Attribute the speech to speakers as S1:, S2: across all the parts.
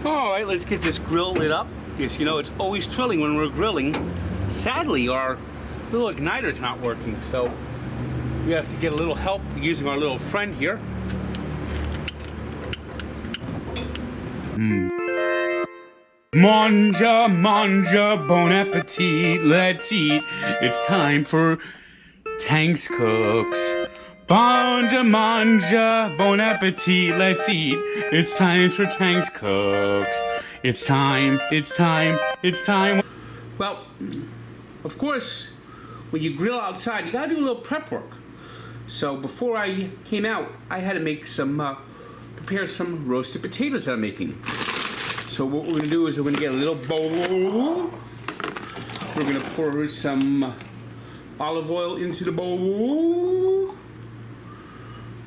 S1: All right, let's get this grill lit up. Yes, you know, it's always trilling when we're grilling. Sadly, our little igniter's not working, so we have to get a little help using our little friend here. Manja, manja, bon appetit, let's eat. It's time for Tanks Cooks. Manja, manja, bon appetit, let's eat. It's time for Tanks Cooks. It's time, it's time, it's time. Well, of course, when you grill outside, you gotta do a little prep work. So before I came out, I had to make some, prepare some roasted potatoes that I'm making. So what we're gonna do is we're gonna get a little bowl. We're gonna pour some olive oil into the bowl.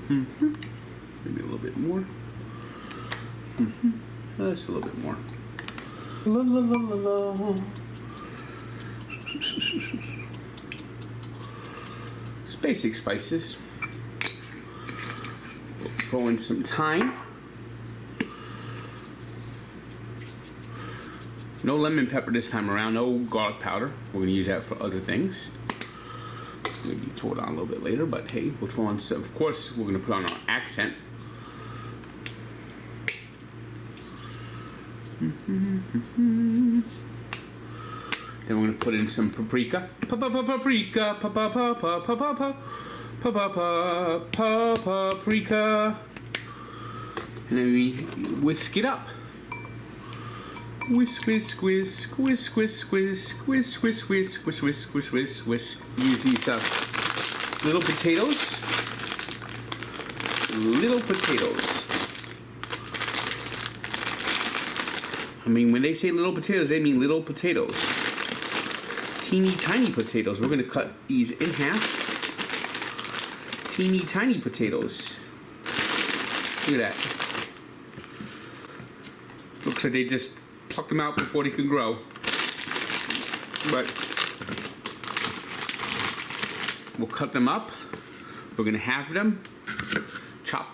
S1: Maybe a little bit more. Just a little bit more. La, la, la, la, la. It's basic spices. We'll throw in some thyme. No lemon pepper this time around, no garlic powder. We're gonna use that for other things. Maybe throw it on a little bit later, but hey, we'll throw on, of course, we're gonna put on our accent. Then we're gonna put in some paprika. Paprika. And then we whisk it up. Whisk, whisk, whisk, whisk, whisk, whisk, whisk, whisk, whisk, whisk, whisk, whisk, whisk, whisk. Use these little potatoes. Little potatoes. I mean, when they say little potatoes, they mean little potatoes. Teeny tiny potatoes. We're gonna cut these in half. Teeny tiny potatoes. Look at that. Looks like they just plucked them out before they could grow. But we'll cut them up. We're gonna halve them. Chop.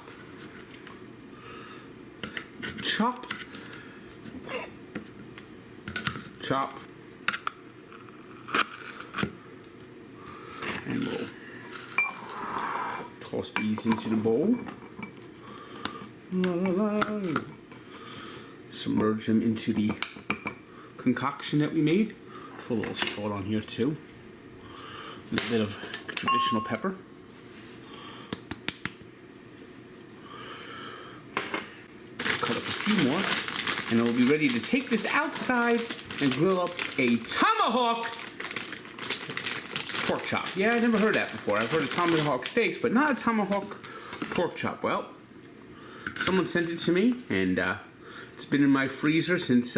S1: Chop. Chop. And we'll toss these into the bowl. La, la, la. Submerge them into the concoction that we made. Put a little salt on here too. A little bit of traditional pepper. Cut up a few more, and then we'll be ready to take this outside and grill up a tomahawk pork chop. Yeah, I never heard that before. I've heard of tomahawk steaks, but not a tomahawk pork chop. Well, someone sent it to me, and it's been in my freezer since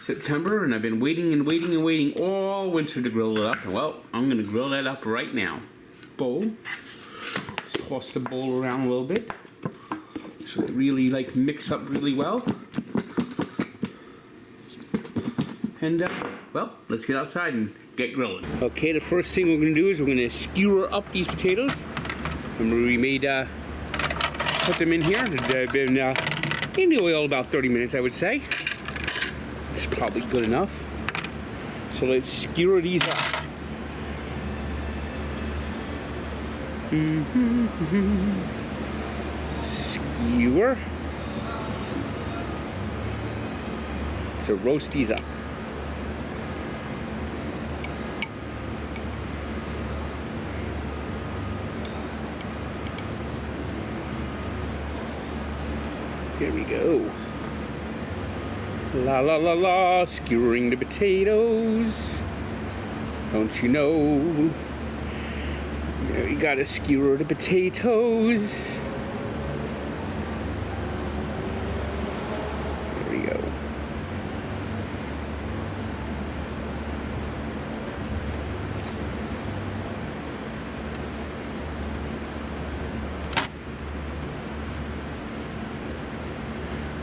S1: September, and I've been waiting and waiting and waiting all winter to grill it up. Well, I'm gonna grill that up right now. Bowl. Let's toss the bowl around a little bit so it really mix up really well. And well, let's get outside and get grilling. Okay, the first thing we're gonna do is we're gonna skewer up these potatoes. Remember we made put them in here. They've been in the oil about 30 minutes, I would say. It's probably good enough. So let's skewer these up. Skewer. So roast these up. Here we go. La la la la, skewering the potatoes. Don't you know? You gotta skewer the potatoes. There we go.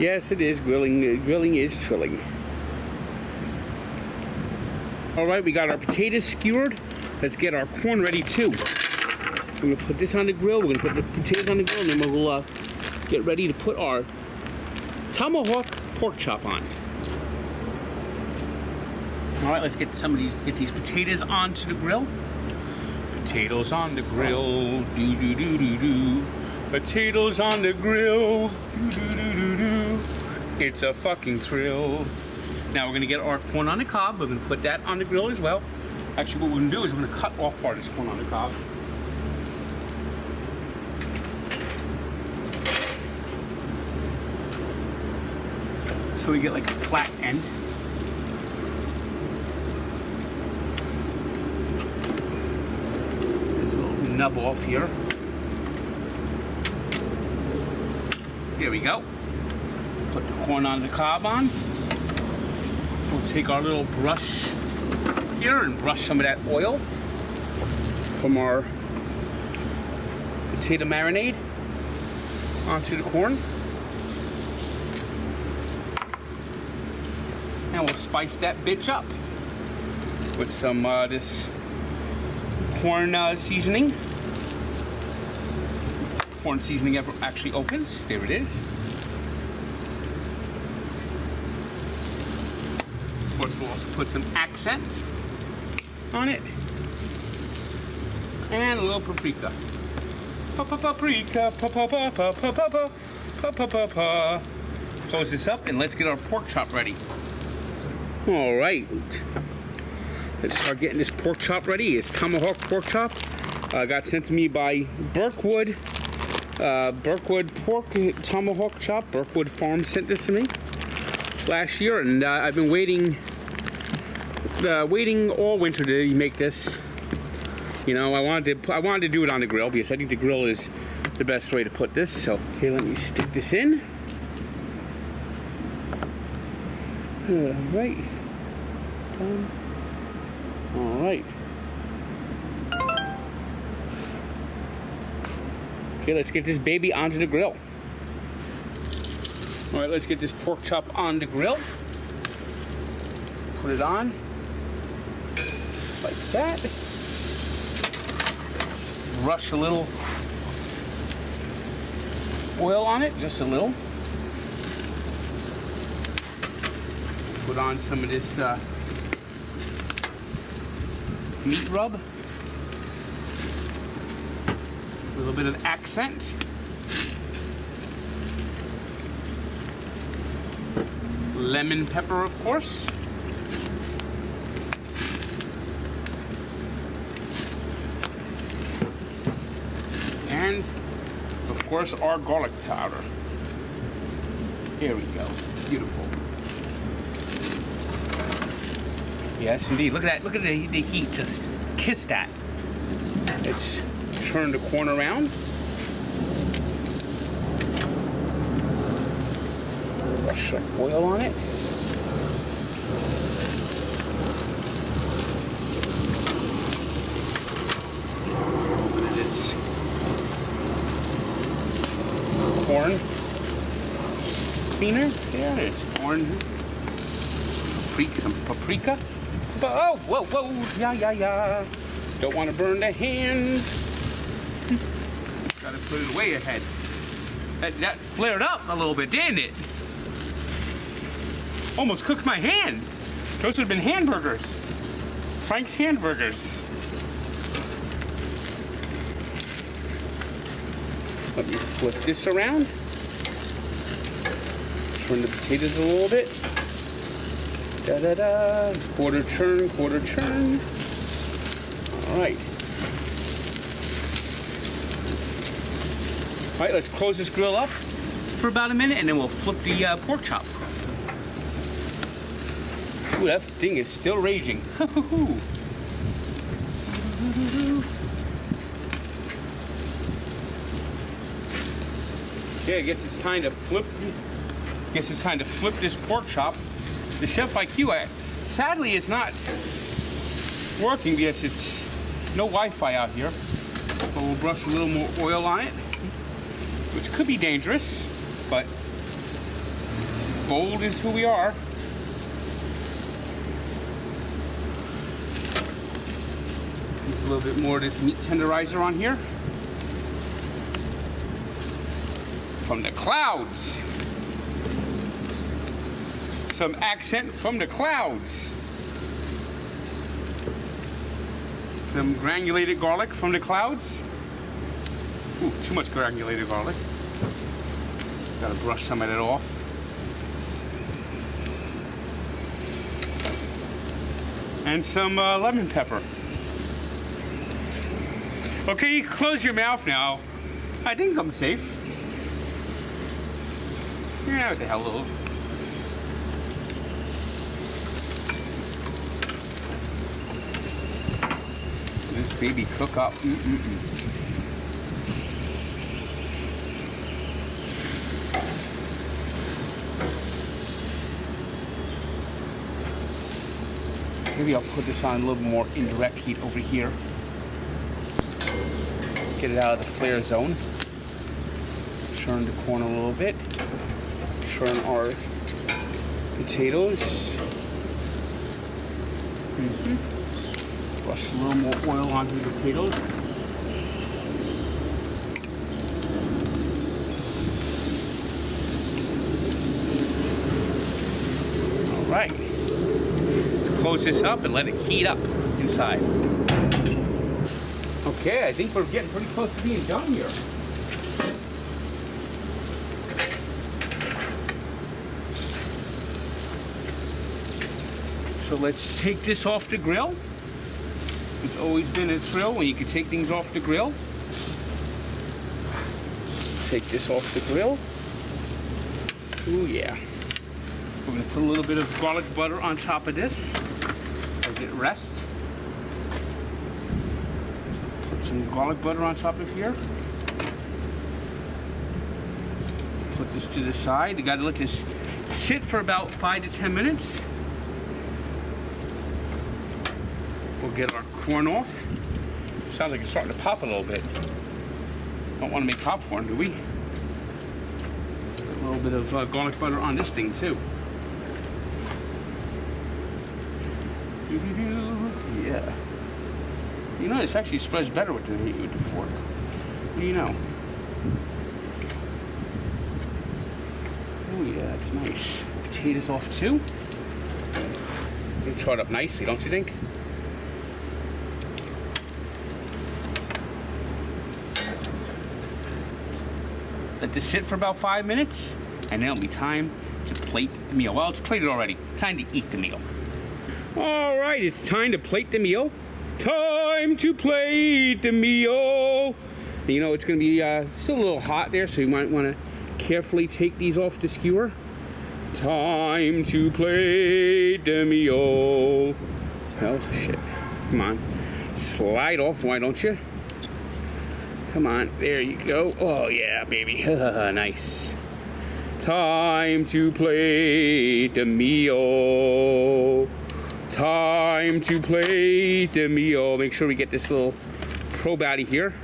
S1: Yes, it is grilling. Grilling is trilling. All right, we got our potatoes skewered. Let's get our corn ready too. We're gonna put this on the grill. We're gonna put the potatoes on the grill, and then we'll get ready to put our tomahawk pork chop on. All right, let's get some of these, get these potatoes onto the grill. Potatoes on the grill, do do do do do. Potatoes on the grill, do do do do do. It's a fucking thrill. Now we're gonna get our corn on the cob. We're gonna put that on the grill as well. Actually, what we're gonna do is we're gonna cut off part of this corn on the cob. So we get like a flat end. This little nub off here. There we go. Put the corn on the cob on. We'll take our little brush here and brush some of that oil from our potato marinade onto the corn. And we'll spice that bitch up with some this corn seasoning. Corn seasoning actually opens. There it is. Of course, we'll also put some accent on it. And a little paprika. Paprika, pa-pa-pa-pa-pa-pa-pa-pa-pa-pa-pa. Close this up and let's get our pork chop ready. All right, let's start getting this pork chop ready. It's Tomahawk pork chop. Got sent to me by Berkwood. Berkwood pork Tomahawk chop. Berkwood Farm sent this to me last year, and I've been waiting all winter to make this. You know, I wanted to do it on the grill because I think the grill is the best way to put this. So, okay, let me stick this in. Right. All right. Okay, let's get this baby onto the grill. All right, let's get this pork chop on the grill. Put it on like that. Rush a little oil on it, just a little. Put on some of this meat rub. A little bit of accent. Lemon pepper, of course. And, of course, our garlic powder. Here we go. Beautiful. Yes, indeed. Look at that. Look at the heat. Just kiss that. Let's turn the corn around. Brush some oil on it. Look at this corn cleaner. There it is. Corn. Some paprika. Oh, whoa, whoa, yeah. Don't want to burn the hand. Gotta put it way ahead. That flared up a little bit, didn't it? Almost cooked my hand. Those would have been hamburgers. Frank's hamburgers. Let me flip this around. Turn the potatoes a little bit. Da-da-da, quarter churn. All right. All right, let's close this grill up for about a minute and then we'll flip the pork chop. Ooh, that thing is still raging. Yeah, I guess it's time to flip. This pork chop. The Chef IQ, sadly, is not working because it's no Wi-Fi out here. But we'll brush a little more oil on it, which could be dangerous, but bold is who we are. Use a little bit more of this meat tenderizer on here. From the clouds. some accent from the clouds. Some granulated garlic from the clouds. Ooh, too much granulated garlic. Gotta brush some of it off. And some lemon pepper. Okay, close your mouth now. I think I'm safe. Yeah, what the hell, little. This baby cook up. Maybe I'll put this on a little more indirect heat over here. Get it out of the flare zone. Churn the corn a little bit. Churn our potatoes. Brush a little more oil onto the potatoes. All right. Let's close this up and let it heat up inside. Okay, I think we're getting pretty close to being done here. So let's take this off the grill. It's always been a thrill when you can take things off the grill. Take this off the grill. Ooh yeah. We're gonna put a little bit of garlic butter on top of this as it rests. Put some garlic butter on top of here. Put this to the side. You gotta let this sit for about 5 to 10 minutes. We'll get our corn off. Sounds like it's starting to pop a little bit. Don't want to make popcorn, do we? A little bit of garlic butter on this thing too. Yeah. You know, this actually spreads better with the fork. What do you know? Oh yeah, it's nice. Potatoes off too. It'll chart up nicely, don't you think? Let this sit for about 5 minutes, and then it'll be time to plate the meal. Well, it's plated already. Time to eat the meal. All right, it's time to plate the meal. Time to plate the meal. You know, it's going to be still a little hot there, so you might want to carefully take these off the skewer. Time to plate the meal. Oh, shit. Come on. Slide off, why don't you? Come on, there you go. Oh yeah, baby, nice. Time to plate the meal. Time to plate the meal. Make sure we get this little probe out of here.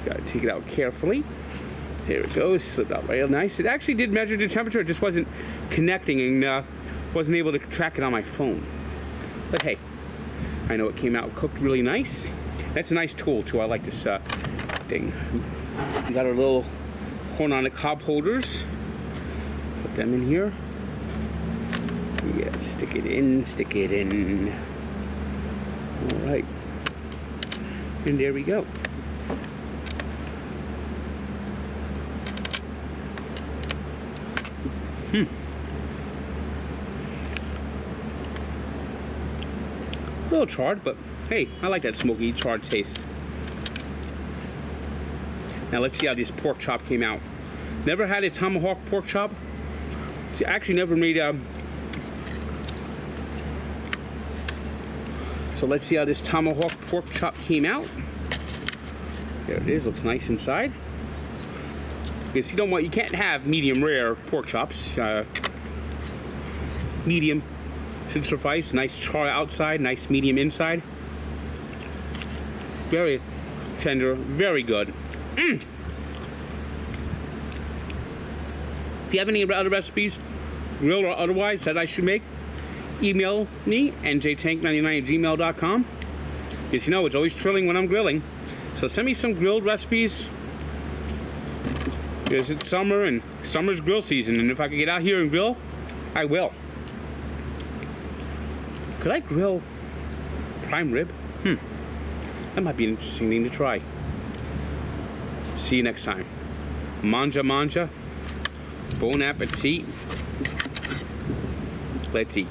S1: Gotta take it out carefully. There it goes, slipped out real nice. It actually did measure the temperature, it just wasn't connecting and wasn't able to track it on my phone. But hey, I know it came out cooked really nice. That's a nice tool too. I like this thing. We got our little corn on the cob holders. Put them in here. Yeah, stick it in, stick it in. All right. And there we go. A little charred, but hey, I like that smoky, charred taste. Now let's see how this pork chop came out. Never had a tomahawk pork chop. See, I actually never made so let's see how this tomahawk pork chop came out. There it is, looks nice inside. Because you can't have medium rare pork chops. Medium should suffice. Nice char outside, nice medium inside. Very tender, very good. If you have any other recipes, grilled or otherwise, that I should make, email me, njtank99@gmail.com. Because you know, it's always trilling when I'm grilling. So send me some grilled recipes. Because it's summer and summer's grill season. And if I could get out here and grill, I will. Could I grill prime rib? That might be an interesting thing to try. See you next time. Manja manja. Bon appetit. Let's eat.